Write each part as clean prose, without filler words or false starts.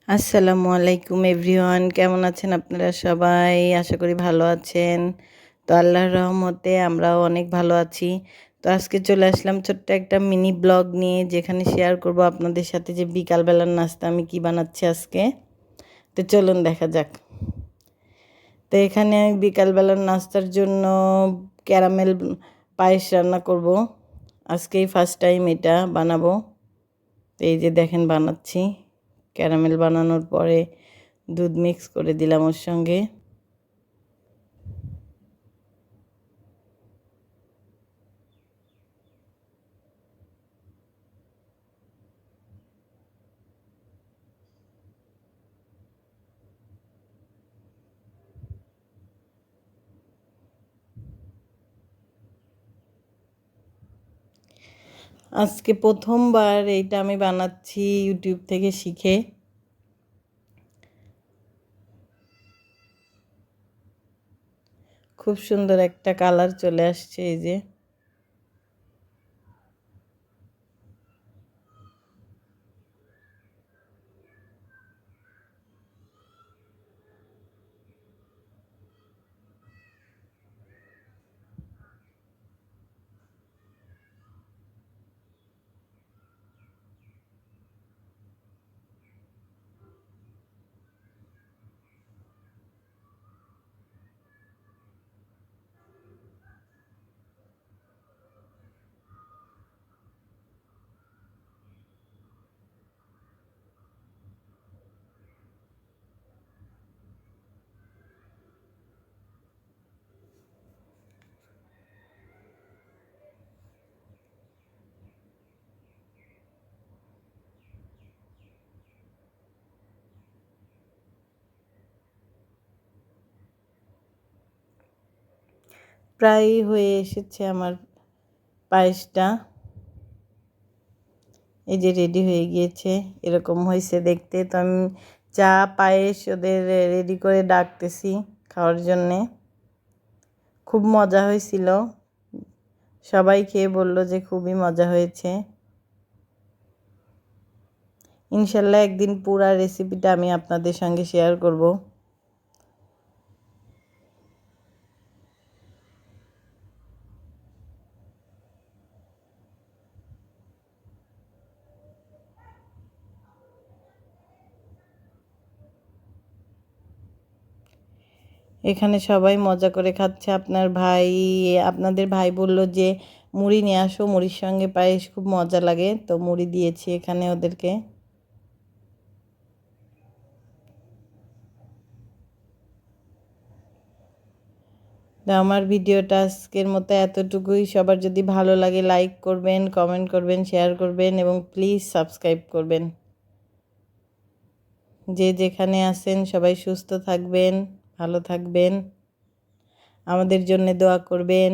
আসসালামু আলাইকুম এভরিওয়ান, কেমন আছেন আপনারা সবাই? আশা করি ভালো আছেন। তো আল্লাহর রহমতে আমরাও অনেক ভালো আছি। তো আজকে চলে আসলাম ছোট্ট একটা মিনি ব্লগ নিয়ে, যেখানে শেয়ার করব আপনাদের সাথে যে বিকালবেলার নাস্তা আমি কি বানাচ্ছি আজকে। তো চলুন দেখা যাক। তো এখানে আমি বিকালবেলার নাস্তার জন্য ক্যারামেল পায়েস রান্না করব। আজকেই ফার্স্ট টাইম এটা বানাবো। তো এই যে দেখেন বানাচ্ছি। ক্যারামেল বানানোর পরে দুধ মিক্স করে দিলাম ওর সঙ্গে। আজকে প্রথমবার এইটা আমি বানাচ্ছি ইউটিউব থেকে শিখে। খুব সুন্দর একটা কালার চলে আসছে এই যে। প্রায় হয়ে এসেছে আমার পায়েসটা। এই যে রেডি হয়ে গিয়েছে, এরকম হয়েছে দেখতে। তো আমি চা পায়েস ওদের রেডি করে ডাকতেছি খাওয়ার জন্যে। খুব মজা হয়েছিল, সবাই খেয়ে বলল যে খুবই মজা হয়েছে। ইনশাল্লাহ একদিন পুরা রেসিপিটা আমি আপনাদের সঙ্গে শেয়ার করব। এখানে সবাই মজা করে খাচ্ছে। আপনাদের ভাই বলল যে মুড়ি নিয়ে আসো, মুড়ির সঙ্গে পায়েস খুব মজা লাগে, তো মুড়ি দিয়েছি এখানে ওদেরকে। তো আমার ভিডিওটা আজকের মতো এতটুকুই। সবার যদি ভালো লাগে লাইক করবেন, কমেন্ট করবেন, শেয়ার করবেন এবং প্লিজ সাবস্ক্রাইব করবেন। যে যেখানে আছেন সবাই সুস্থ থাকবেন, ভালো থাকবেন, আমাদের জন্য দোয়া করবেন।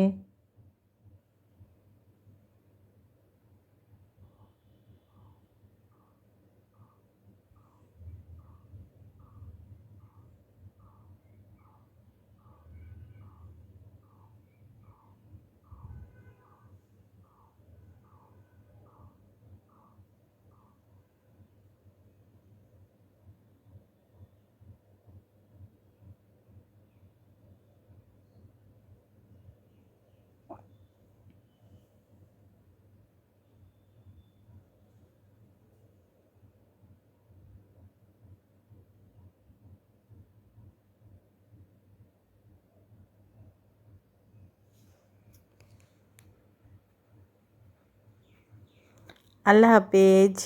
আল্লাহ হাফেজ।